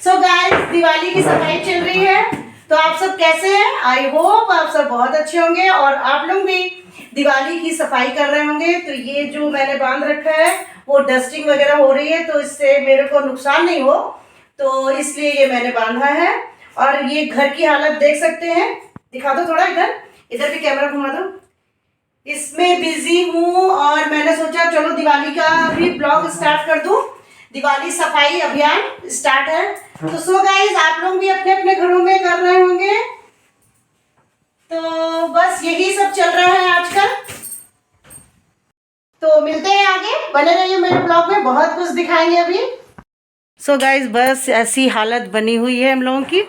So guys, Diwali की सफाई चल रही है। तो आप सब कैसे हैं? आई होप आप सब बहुत अच्छे होंगे और आप लोग भी दिवाली की सफाई कर रहे होंगे। तो ये जो मैंने बांध रखा है वो डस्टिंग वगैरह हो रही है, तो इससे मेरे को नुकसान नहीं हो, तो इसलिए ये मैंने बांधा है। और ये घर की हालत देख सकते हैं, दिखा दो थोड़ा, इधर इधर भी कैमरा घुमा दो। इसमें बिजी हूँ और मैंने सोचा चलो दिवाली का भी ब्लॉग स्टार्ट कर दूं। दिवाली सफाई अभियान स्टार्ट है। तो सो गाइस, आप लोग भी अपने अपने घरों में कर रहे होंगे। तो बस यही सब चल रहा है आजकल। तो मिलते हैं आगे, बने रहिए मेरे ब्लॉग में, बहुत कुछ दिखाएंगे अभी। सो गाइस, बस ऐसी हालत बनी हुई है हम लोगों की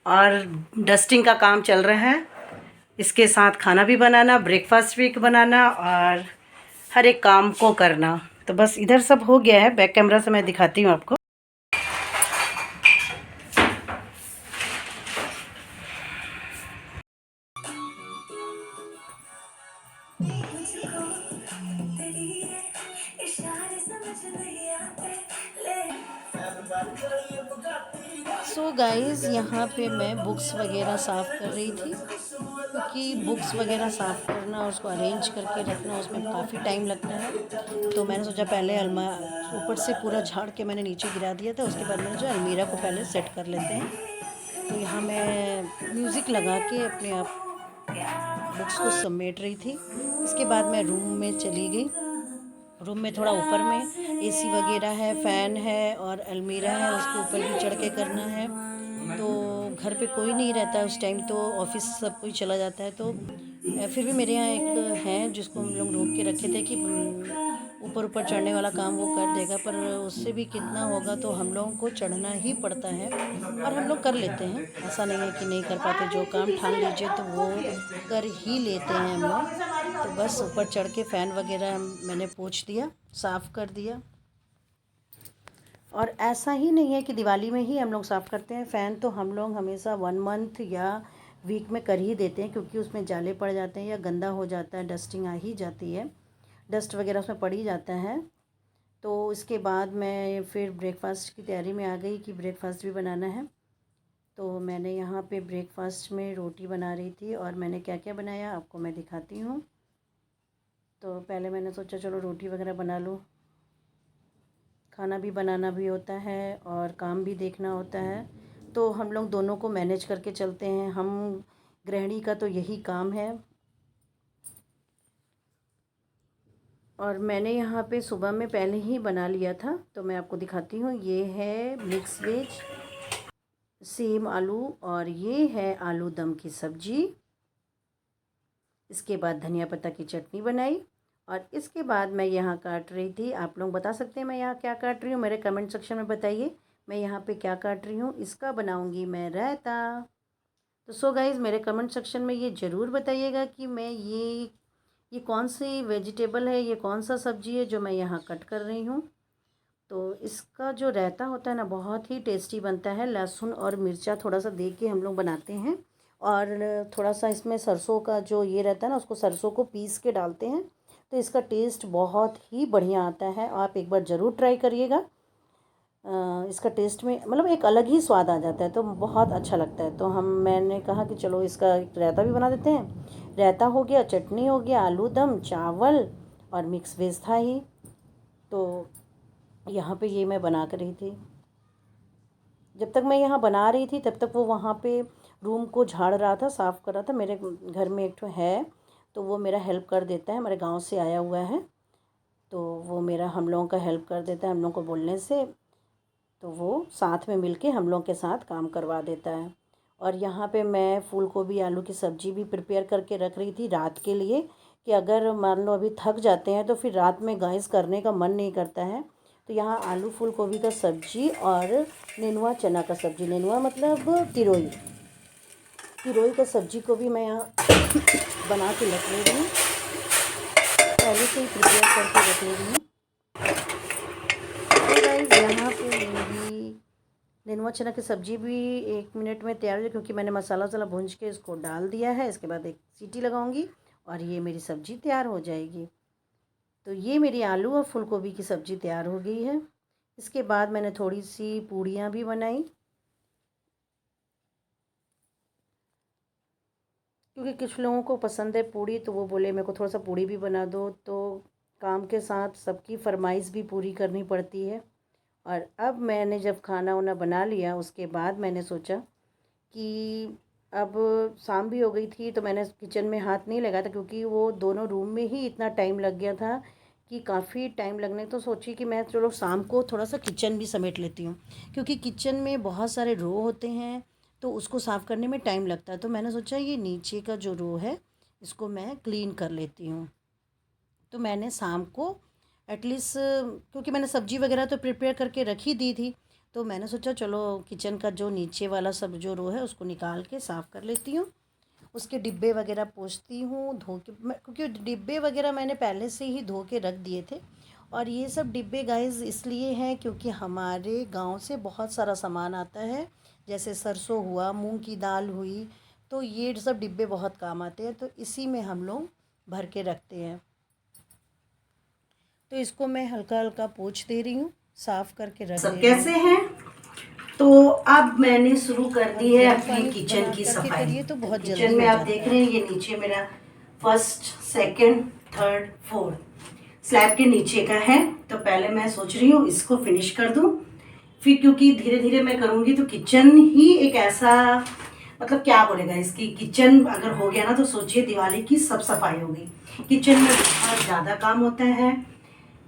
और डस्टिंग का काम चल रहा है। इसके साथ खाना भी बनाना, ब्रेकफास्ट भी बनाना और हर एक काम को करना। तो बस इधर सब हो गया है, बैक कैमरा से मैं दिखाती हूँ आपको। सो गाइस, यहाँ पे मैं बुक्स वगैरह साफ़ कर रही थी, क्योंकि बुक्स वगैरह साफ़ करना और उसको अरेंज करके रखना उसमें काफ़ी टाइम लगता है। तो मैंने सोचा पहले ऊपर से पूरा झाड़ के मैंने नीचे गिरा दिया था, उसके बाद मैंने जो अलमीरा को पहले सेट कर लेते हैं। तो यहाँ मैं म्यूज़िक लगा के अपने आप बुक्स को समेट रही थी। इसके बाद मैं रूम में चली गई। रूम में थोड़ा ऊपर में एसी वगैरह है, फ़ैन है और अलमीरा है, उसके ऊपर भी चढ़ के करना है। तो घर पे कोई नहीं रहता है उस टाइम, तो ऑफिस सब कोई चला जाता है। तो फिर भी मेरे यहाँ एक है जिसको हम लोग रोक के रखे थे कि ऊपर ऊपर चढ़ने वाला काम वो कर देगा, पर उससे भी कितना होगा, तो हम लोगों को चढ़ना ही पड़ता है और हम लोग कर लेते हैं। ऐसा नहीं है कि नहीं कर पाते, जो काम ठान लीजिए तो वो कर ही लेते हैं हम लोग। तो बस ऊपर चढ़ के फ़ैन वगैरह मैंने पोंछ दिया, साफ़ कर दिया। और ऐसा ही नहीं है कि दिवाली में ही हम लोग साफ़ करते हैं। फ़ैन तो हम लोग हमेशा 1 मंथ या वीक में कर ही देते हैं, क्योंकि उसमें जाले पड़ जाते हैं या गंदा हो जाता है, डस्टिंग आ ही जाती है, डस्ट वगैरह उसमें पड़ ही जाता है। तो इसके बाद मैं फिर ब्रेकफास्ट की तैयारी में आ गई कि ब्रेकफास्ट भी बनाना है। तो मैंने यहाँ पे ब्रेकफास्ट में रोटी बना रही थी और मैंने क्या क्या बनाया आपको मैं दिखाती हूँ। तो पहले मैंने सोचा चलो रोटी वगैरह बना लूँ, खाना भी बनाना भी होता है और काम भी देखना होता है, तो हम लोग दोनों को मैनेज करके चलते हैं। हम गृहिणी का तो यही काम है। और मैंने यहाँ पे सुबह में पहले ही बना लिया था, तो मैं आपको दिखाती हूँ। ये है मिक्स वेज सेम आलू और ये है आलू दम की सब्जी। इसके बाद धनिया पत्ता की चटनी बनाई और इसके बाद मैं यहाँ काट रही थी। आप लोग बता सकते हैं मैं यहाँ क्या काट रही हूँ, मेरे कमेंट सेक्शन में बताइए मैं यहाँ पे क्या काट रही हूँ। इसका बनाऊँगी मैं रायता। तो सो गाइज़, मेरे कमेंट सेक्शन में ये ज़रूर बताइएगा कि मैं ये कौन सी वेजिटेबल है, ये कौन सा सब्ज़ी है जो मैं यहाँ कट कर रही हूँ। तो इसका जो रायता होता है ना, बहुत ही टेस्टी बनता है। लहसुन और मिर्चा थोड़ा सा दे के हम लोग बनाते हैं और थोड़ा सा इसमें सरसों का जो ये रहता है ना, उसको सरसों को पीस के डालते हैं, तो इसका टेस्ट बहुत ही बढ़िया आता है। आप एक बार ज़रूर ट्राई करिएगा। इसका टेस्ट में मतलब एक अलग ही स्वाद आ जाता है, तो बहुत अच्छा लगता है। तो मैंने कहा कि चलो इसका एक रायता भी बना देते हैं। रायता हो गया, चटनी हो गया, आलू दम, चावल और मिक्स वेज था ही। तो यहाँ पे ये मैं बना कर रही थी। जब तक मैं यहाँ बना रही थी तब तक वो वहाँ पे रूम को झाड़ रहा था, साफ़ कर रहा था। मेरे घर में एक तो है, तो वो मेरा हेल्प कर देता है, हमारे गांव से आया हुआ है, तो वो मेरा हम लोगों का हेल्प कर देता है। हम लोगों को बोलने से तो वो साथ में मिलके हम लोगों के साथ काम करवा देता है। और यहाँ पे मैं फूल गोभी आलू की सब्ज़ी भी प्रिपेयर करके रख रही थी रात के लिए, कि अगर मान लो अभी थक जाते हैं तो फिर रात में गैस करने का मन नहीं करता है। तो यहाँ आलू फूल गोभी का सब्ज़ी और नेनुआ चना का सब्ज़ी, नेनुआ मतलब तिरोई, तिरोई का सब्ज़ी को भी मैं यहाँ बना के रख ले रही हूँ, पहले से ही प्रिपेयर करके रख ले रही हूँ। तो गाइस, यहाँ पे मेरी नेनुआ चना की सब्ज़ी भी 1 मिनट में तैयार हो जाए, क्योंकि मैंने मसाला वसाला भूंज के इसको डाल दिया है। इसके बाद एक सीटी लगाऊंगी और ये मेरी सब्ज़ी तैयार हो जाएगी। तो ये मेरी आलू और फूल गोभी की सब्ज़ी तैयार हो गई है। इसके बाद मैंने थोड़ी सी पूड़ियाँ भी बनाई क्योंकि कुछ लोगों को पसंद है पूड़ी, तो वो बोले मेरे को थोड़ा सा पूड़ी भी बना दो, तो काम के साथ सबकी फरमाइश भी पूरी करनी पड़ती है। और अब मैंने जब खाना वाना बना लिया, उसके बाद मैंने सोचा कि अब शाम भी हो गई थी, तो मैंने किचन में हाथ नहीं लगाया था, क्योंकि वो दोनों रूम में ही इतना टाइम लग गया था कि काफ़ी टाइम लगने, तो सोची कि मैं चलो शाम को थोड़ा सा किचन भी समेट लेती हूँ, क्योंकि किचन में बहुत सारे रो होते हैं, तो उसको साफ़ करने में टाइम लगता है। तो मैंने सोचा ये नीचे का जो रो है इसको मैं क्लीन कर लेती हूँ। तो मैंने शाम को एटलीस्ट, क्योंकि मैंने सब्जी वगैरह तो प्रिपेयर करके रख ही दी थी, तो मैंने सोचा चलो किचन का जो नीचे वाला सब जो रो है उसको निकाल के साफ़ कर लेती हूँ। उसके डिब्बे वगैरह पोंछती हूँ धो के, क्योंकि डिब्बे वगैरह मैंने पहले से ही धो के रख दिए थे। और ये सब डिब्बे गाइस इसलिए हैं क्योंकि हमारे गांव से बहुत सारा सामान आता है, जैसे सरसों हुआ, मूंग की दाल हुई, तो ये सब डिब्बे बहुत काम आते हैं, तो इसी में हम लोग भर के रखते हैं। तो इसको मैं हल्का हल्का पोंछ दे रही हूँ, साफ़ करके रख दे सब रही कैसे हूँ। हैं? तो अब मैंने शुरू कर और दी है गर्म अपनी पानी किचन बना की करके सफाई। करिए तो तो बहुत किचन जल्दी में हो आप जाता देख है। रहे हैं ये नीचे मेरा first, second, third, fourth slab के नीचे का है। तो पहले मैं सोच रही हूँ इसको फिनिश कर दूँ, फिर क्योंकि धीरे धीरे मैं करूँगी तो किचन ही एक ऐसा, मतलब क्या बोलेगा, इसकी किचन अगर हो गया ना तो सोचिए दिवाली की सब सफाई हो गई। किचन में बहुत ज़्यादा काम होता है।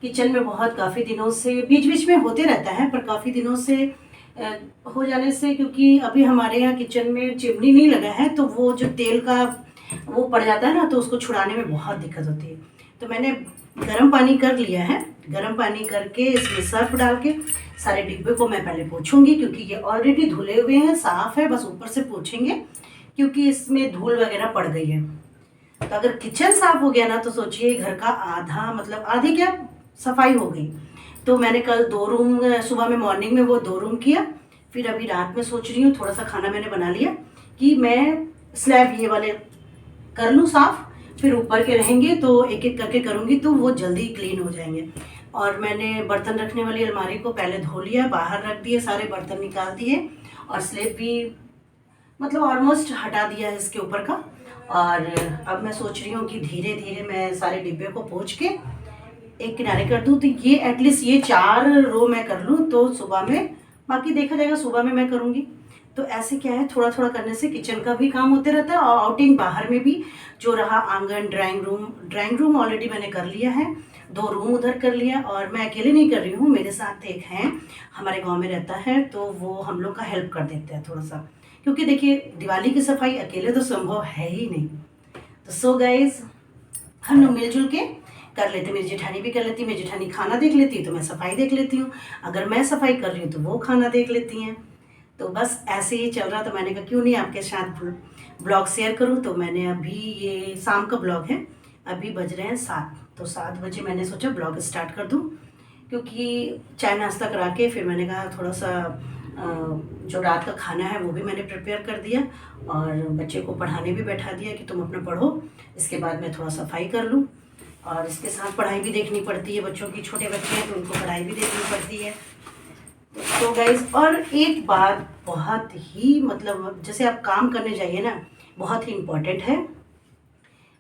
किचन में बहुत काफ़ी दिनों से, बीच बीच में होते रहता है पर काफ़ी दिनों से हो जाने से, क्योंकि अभी हमारे यहाँ किचन में चिमनी नहीं लगा है, तो वो जो तेल का वो पड़ जाता है ना, तो उसको छुड़ाने में बहुत दिक्कत होती है। तो मैंने गर्म पानी कर लिया है। गर्म पानी करके इसमें सर्फ डाल के सारे डिब्बे को मैं पहले पोंछूंगी, क्योंकि ये ऑलरेडी धुले हुए हैं, साफ़ है, बस ऊपर से पोंछेंगे क्योंकि इसमें धूल वगैरह पड़ गई है। तो अगर किचन साफ हो गया ना तो सोचिए घर का आधा, मतलब आधी क्या, सफाई हो गई। तो मैंने कल 2 रूम, सुबह में मॉर्निंग में वो 2 रूम किया। फिर अभी रात में सोच रही हूँ, थोड़ा सा खाना मैंने बना लिया कि मैं स्लैब ये वाले कर लूँ साफ, फिर ऊपर के रहेंगे तो एक एक करके करूँगी तो वो जल्दी क्लीन हो जाएंगे। और मैंने बर्तन रखने वाली अलमारी को पहले धो लिया, बाहर रख दिए, सारे बर्तन निकाल दिए और स्लैब भी मतलब ऑलमोस्ट हटा दिया है इसके ऊपर का। और अब मैं सोच रही हूँ कि धीरे धीरे मैं सारे डिब्बे को पोंछ के एक किनारे कर दूँ, तो ये एटलीस्ट ये 4 रो मैं कर लूँ तो सुबह में, बाकी देखा जाएगा, सुबह में मैं करूँगी। तो ऐसे क्या है, थोड़ा थोड़ा करने से किचन का भी काम होते रहता है और आउटिंग बाहर में भी जो रहा, आंगन, ड्राइंग रूम ऑलरेडी मैंने कर लिया है, 2 रूम उधर कर लिया। और मैं अकेले नहीं कर रही हूँ, मेरे साथ एक है, हमारे गाँव में रहता है, तो वो हम लोग का हेल्प कर देते हैं थोड़ा सा, क्योंकि देखिए दिवाली की सफाई अकेले तो संभव है ही नहीं। तो सो गाइज हम लोग मिलजुल के कर लेते, मेरी जेठानी भी कर लेती, मेरी जेठानी खाना देख लेती तो मैं सफाई देख लेती हूँ, अगर मैं सफाई कर रही हूँ तो वो खाना देख लेती हैं। तो बस ऐसे ही चल रहा। तो मैंने कहा क्यों नहीं आपके साथ ब्लॉग शेयर करूँ। तो मैंने अभी, ये शाम का ब्लॉग है, अभी बज रहे हैं 7, तो 7 बजे मैंने सोचा ब्लॉग स्टार्ट कर दूँ, क्योंकि चाय नाश्ता करा के फिर मैंने कहा थोड़ा सा जो रात का खाना है वो भी मैंने प्रिपेयर कर दिया और बच्चे को पढ़ाने भी बैठा दिया कि तुम अपना पढ़ो, इसके बाद मैं थोड़ा सफाई कर लूँ। और इसके साथ पढ़ाई भी देखनी पड़ती है, बच्चों की, छोटे बच्चे हैं तो उनको पढ़ाई भी देखनी पड़ती है। तो गाइज, और एक बात बहुत ही, मतलब जैसे आप काम करने जाइए ना, बहुत ही इम्पोर्टेंट है,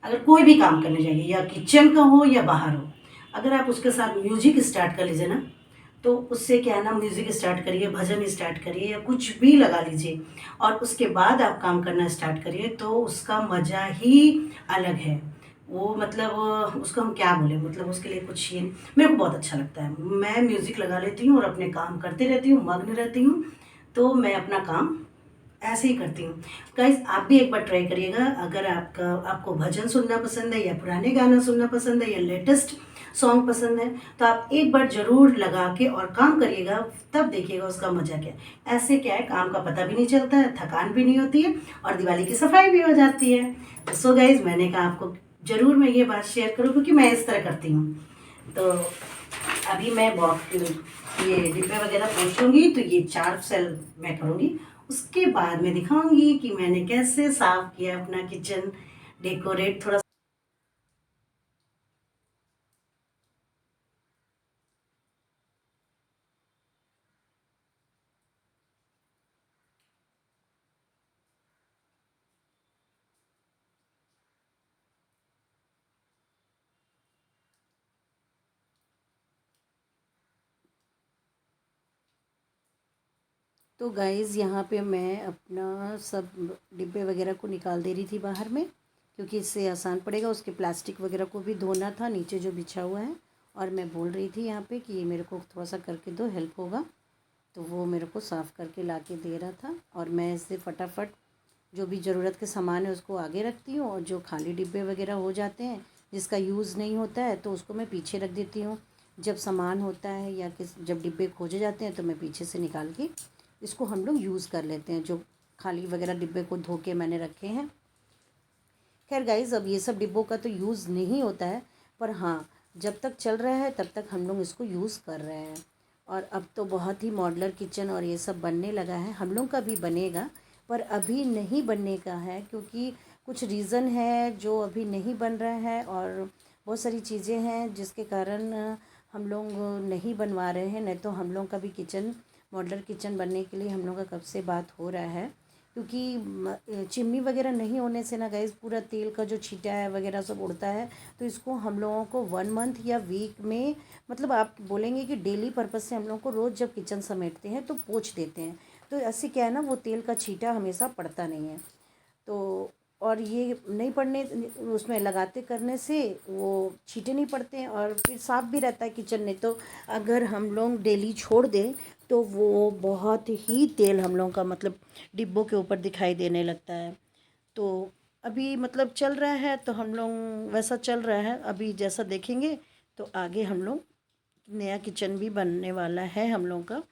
अगर कोई भी काम करने जाइए, या किचन का हो या बाहर हो, अगर आप उसके साथ म्यूजिक स्टार्ट कर लीजिए ना, तो उससे क्या है ना, म्यूजिक स्टार्ट करिए, भजन स्टार्ट करिए या कुछ भी लगा लीजिए और उसके बाद आप काम करना स्टार्ट करिए, तो उसका मज़ा ही अलग है। वो मतलब उसको हम क्या बोले, मतलब उसके लिए कुछ ये, मेरे को बहुत अच्छा लगता है, मैं म्यूज़िक लगा लेती हूँ और अपने काम करते रहती हूँ, मग्न रहती हूँ। तो मैं अपना काम ऐसे ही करती हूँ। गाइस आप भी एक बार ट्राई करिएगा, अगर आपको भजन सुनना पसंद है या पुराने गाना सुनना पसंद है या लेटेस्ट सॉन्ग पसंद है, तो आप एक बार ज़रूर लगा के और काम करिएगा, तब देखिएगा उसका मज़ा क्या है। ऐसे क्या है, काम का पता भी नहीं चलता है, थकान भी नहीं होती है और दिवाली की सफाई भी हो जाती है। तो सो गाइज, मैंने कहा आपको ज़रूर मैं ये बात शेयर करूँ क्योंकि मैं इस तरह करती हूँ। तो अभी मैं ये डिब्बे वगैरह पोंछूंगी, तो ये 4 सेल मैं करूँगी, उसके बाद मैं दिखाऊंगी कि मैंने कैसे साफ किया अपना किचन, डेकोरेट थोड़ा। तो गाइज़ यहाँ पे मैं अपना सब डिब्बे वगैरह को निकाल दे रही थी बाहर में, क्योंकि इससे आसान पड़ेगा। उसके प्लास्टिक वगैरह को भी धोना था, नीचे जो बिछा हुआ है। और मैं बोल रही थी यहाँ पे कि ये मेरे को थोड़ा सा करके दो, हेल्प होगा। तो वो मेरे को साफ़ करके ला के दे रहा था, और मैं इससे फटाफट जो भी ज़रूरत के सामान है उसको आगे रखती हूँ, और जो खाली डिब्बे वगैरह हो जाते हैं जिसका यूज़ नहीं होता है तो उसको मैं पीछे रख देती हूँ। जब सामान होता है या जब डिब्बे खोजे जाते हैं तो मैं पीछे से निकाल के इसको हम लोग यूज़ कर लेते हैं, जो खाली वगैरह डिब्बे को धो के मैंने रखे हैं। खैर गाइज़, अब ये सब डिब्बों का तो यूज़ नहीं होता है, पर हाँ, जब तक चल रहा है तब तक हम लोग इसको यूज़ कर रहे हैं। और अब तो बहुत ही मॉड्यूलर किचन और ये सब बनने लगा है, हम लोग का भी बनेगा, पर अभी नहीं बनने का है क्योंकि कुछ रीज़न है जो अभी नहीं बन रहा है, और बहुत सारी चीज़ें हैं जिसके कारण हम लोग नहीं बनवा रहे हैं। नहीं तो हम लोग का भी किचन, मॉड्यूलर किचन बनने के लिए हम लोग का कब से बात हो रहा है। क्योंकि चिमनी वगैरह नहीं होने से ना गाइस, पूरा तेल का जो छींटा है वगैरह सब उड़ता है। तो इसको हम लोगों को 1 मंथ या वीक में, मतलब आप बोलेंगे कि डेली पर्पस से हम लोग को रोज़ जब किचन समेटते हैं तो पोंछ देते हैं। तो ऐसे क्या है ना, वो तेल का छींटा हमेशा पड़ता नहीं है। तो और ये नहीं पड़ने, उसमें लगाते करने से वो छींटे नहीं पड़ते हैं, और फिर साफ़ भी रहता है किचन। नहीं तो अगर हम लोग डेली छोड़ दें तो वो बहुत ही तेल हम लोगों का मतलब डिब्बों के ऊपर दिखाई देने लगता है। तो अभी मतलब चल रहा है तो हम लोग वैसा चल रहा है, अभी जैसा देखेंगे तो आगे हम लोग नया किचन भी बनने वाला है हम लोगों का।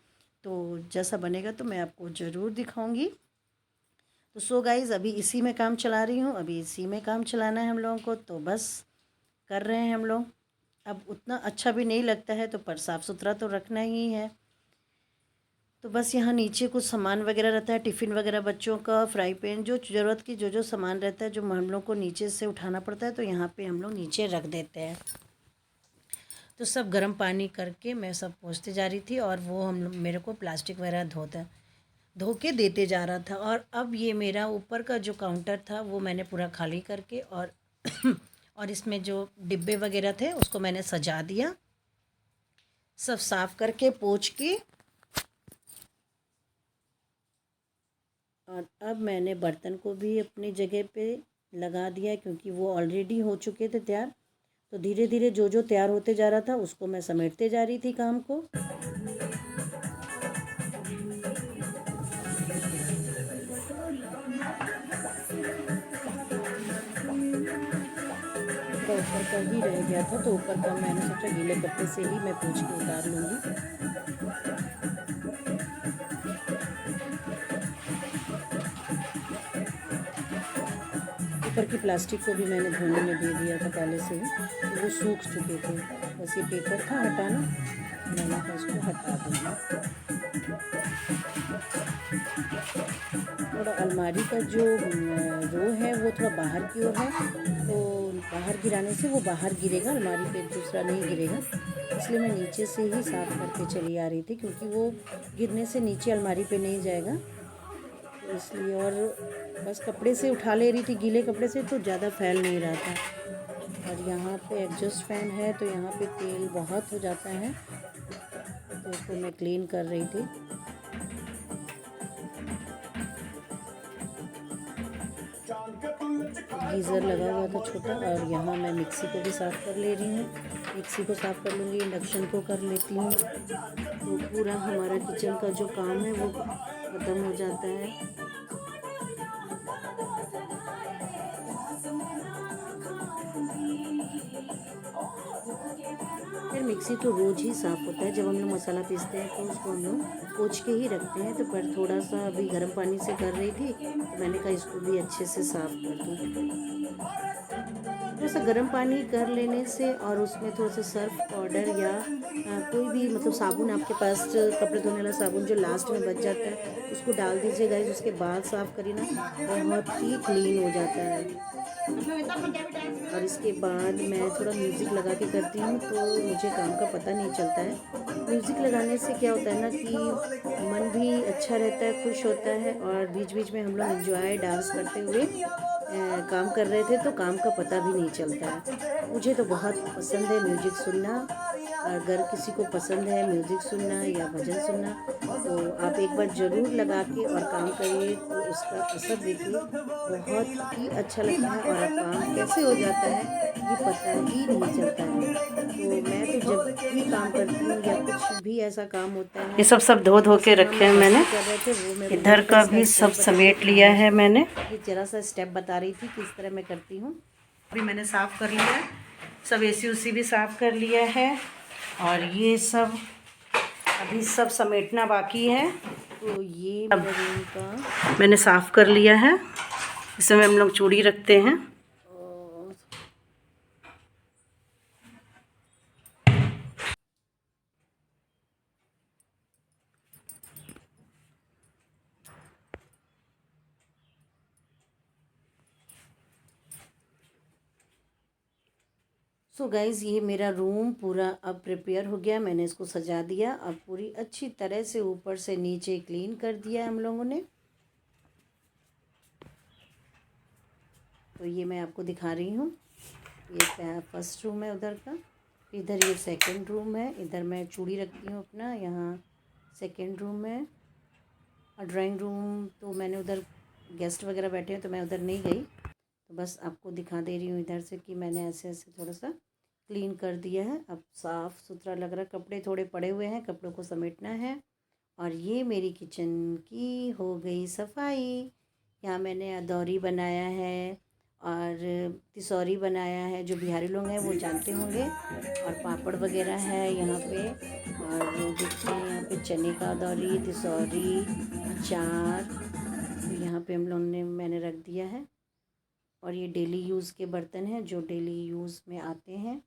तो जैसा बनेगा तो मैं आपको ज़रूर दिखाऊंगी। तो सो गाइज़, अभी इसी में काम चला रही हूँ, अभी इसी में काम चलाना है हम लोगों को, तो बस कर रहे हैं हम लोग। अब उतना अच्छा भी नहीं लगता है तो पर साफ़ सुथरा तो रखना ही है। तो बस यहाँ नीचे कुछ सामान वगैरह रहता है, टिफ़िन वगैरह बच्चों का, फ्राई पैन, जो ज़रूरत की जो सामान रहता है जो हम लोग को नीचे से उठाना पड़ता है, तो यहाँ पे हम लोग नीचे रख देते हैं। तो सब गर्म पानी करके मैं सब पोंछते जा रही थी, और वो हम लोग मेरे को प्लास्टिक वगैरह धो के देते जा रहा था। और अब ये मेरा ऊपर का जो काउंटर था वो मैंने पूरा खाली करके, और और इसमें जो डिब्बे वगैरह थे उसको मैंने सजा दिया, सब साफ़ करके पोंछ के। और अब मैंने बर्तन को भी अपनी जगह पे लगा दिया, क्योंकि वो ऑलरेडी हो चुके थे तैयार। तो धीरे धीरे जो जो तैयार होते जा रहा था उसको मैं समेटते जा रही थी काम को। पूरा ऊपर का ही रह गया था, तो ऊपर का मैंने सोचा गीले कपड़े से ही मैं पोंछ के उतार लूँगी। ऊपर की प्लास्टिक को भी मैंने धोने में दे दिया था पहले से ही, तो वो सूख चुके थे। बस ये पेपर था हटाना, मैंने कहा इसको हटा दूँगी। थोड़ा अलमारी का जो रो है वो थोड़ा बाहर की ओर है, तो बाहर गिराने से वो बाहर गिरेगा, अलमारी पे दूसरा नहीं गिरेगा। इसलिए मैं नीचे से ही साफ़ करके चली आ रही थी, क्योंकि वो गिरने से नीचे अलमारी पे नहीं जाएगा, तो इसलिए। और बस कपड़े से उठा ले रही थी, गीले कपड़े से, तो ज़्यादा फैल नहीं रहा था। और यहाँ पे एग्जॉस्ट फैन है तो यहाँ पे तेल बहुत हो जाता है, तो उसको मैं क्लीन कर रही थी। गीज़र लगा हुआ था छोटा, और यहाँ मैं मिक्सी को भी साफ़ कर ले रही हूँ। मिक्सी को साफ़ कर लूँगी, इंडक्शन को कर लेती हूँ, तो पूरा हमारा किचन का जो काम है वो ख़त्म हो जाता है। फिर मिक्सी तो रोज़ ही साफ़ होता है, जब हम लोग मसाला पीसते हैं तो उसको हम लोग पोंछ के ही रखते हैं। तो पर थोड़ा सा अभी गर्म पानी से कर रही थी, तो मैंने कहा इसको भी अच्छे से साफ़ कर दूँ। थोड़ा सा गर्म पानी कर लेने से, और उसमें थोड़ा सा सर्फ पाउडर या कोई भी मतलब साबुन, आपके पास कपड़े धोने वाला साबुन जो लास्ट में बच जाता है उसको डाल दीजिए गाइस। उसके बाद साफ़ करिए ना, बहुत ही क्लीन हो जाता है। और इसके बाद मैं थोड़ा म्यूज़िक लगा के करती हूँ, तो मुझे काम का पता नहीं चलता है। म्यूज़िक लगाने से क्या होता है ना कि मन भी अच्छा रहता है, खुश होता है, और बीच बीच में हम लोग एंजॉय डांस करते हुए काम कर रहे थे, तो काम का पता भी नहीं चलता है। मुझे तो बहुत पसंद है म्यूजिक सुनना, अगर किसी को पसंद है म्यूज़िक सुनना या भजन सुनना तो आप एक बार ज़रूर लगा के और काम करिए, तो उसका असर देखिए बहुत ही अच्छा लगता है और आप काम कैसे हो जाता है ये पता ही नहीं चलता है। तो मैं तो जब भी काम करती हूँ या कुछ भी ऐसा काम होता ये है, सब धो धो के जैसे हम रखे हैं मैंने। कर रहे थे वो मैं इधर पूरा का इसका भी स्टेप सब बताती समेट हूँ। लिया है मैंने। ये जरा सा स्टेप बता रही थी किस तरह मैं करती हूँ। अभी मैंने साफ़ कर लिया है, सब एसी उसी भी साफ़ कर लिया है और ये सब अभी सब समेटना बाकी है। तो ये मेरे रूम का मैंने साफ़ कर लिया है, इसमें हम लोग चूड़ी रखते हैं। सो गाइज़ ये मेरा रूम पूरा अब प्रिपेयर हो गया, मैंने इसको सजा दिया। अब पूरी अच्छी तरह से ऊपर से नीचे क्लीन कर दिया है हम लोगों ने। तो ये मैं आपको दिखा रही हूँ, ये फर्स्ट रूम है उधर का, इधर ये सेकंड रूम है, इधर मैं चूड़ी रखती हूँ अपना, यहाँ सेकंड रूम है। और ड्राइंग रूम तो मैंने उधर गेस्ट वगैरह बैठे हैं तो मैं उधर नहीं गई, तो बस आपको दिखा दे रही हूँ इधर से कि मैंने ऐसे ऐसे थोड़ा सा क्लीन कर दिया है। अब साफ़ सुथरा लग रहा है, कपड़े थोड़े पड़े हुए हैं, कपड़ों को समेटना है। और ये मेरी किचन की हो गई सफाई। यहाँ मैंने अदौरी बनाया है और तिसौरी बनाया है, जो बिहारी लोग हैं वो जानते होंगे, और पापड़ वगैरह है यहाँ पे। और देखिए यहाँ पे चने का अदौरी, तिसौरी, अचार, तो यहाँ पे हम लोगों ने मैंने रख दिया है। और ये डेली यूज़ के बर्तन हैं जो डेली यूज़ में आते हैं।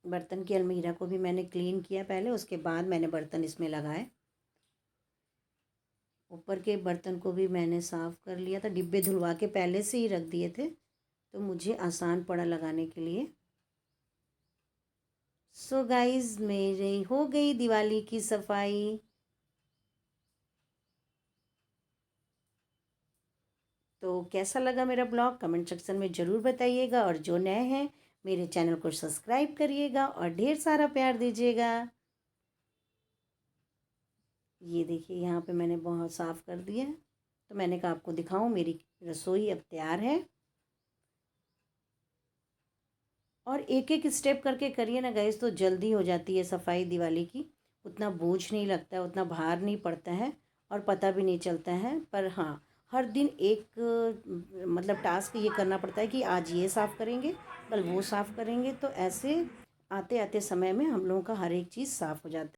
बर्तन की अलमीरा को भी मैंने क्लीन किया पहले, उसके बाद मैंने बर्तन इसमें लगाए। ऊपर के बर्तन को भी मैंने साफ़ कर लिया था, डिब्बे धुलवा के पहले से ही रख दिए थे तो मुझे आसान पड़ा लगाने के लिए। सो गाइज़ मेरी हो गई दिवाली की सफाई। तो कैसा लगा मेरा ब्लॉग कमेंट सेक्शन में ज़रूर बताइएगा, और जो नए हैं मेरे चैनल को सब्सक्राइब करिएगा और ढेर सारा प्यार दीजिएगा। ये देखिए यहाँ पे मैंने बहुत साफ़ कर दिया है, तो मैंने कहा आपको दिखाऊं, मेरी रसोई अब तैयार है। और एक एक स्टेप करके करिए ना गाइस तो जल्दी हो जाती है सफाई दिवाली की, उतना बोझ नहीं लगता है, उतना भार नहीं पड़ता है और पता भी नहीं चलता है। पर हाँ, हर दिन एक मतलब टास्क ये करना पड़ता है कि आज ये साफ़ करेंगे, कल वो साफ़ करेंगे, तो ऐसे आते आते समय में हम लोगों का हर एक चीज़ साफ़ हो जाता है।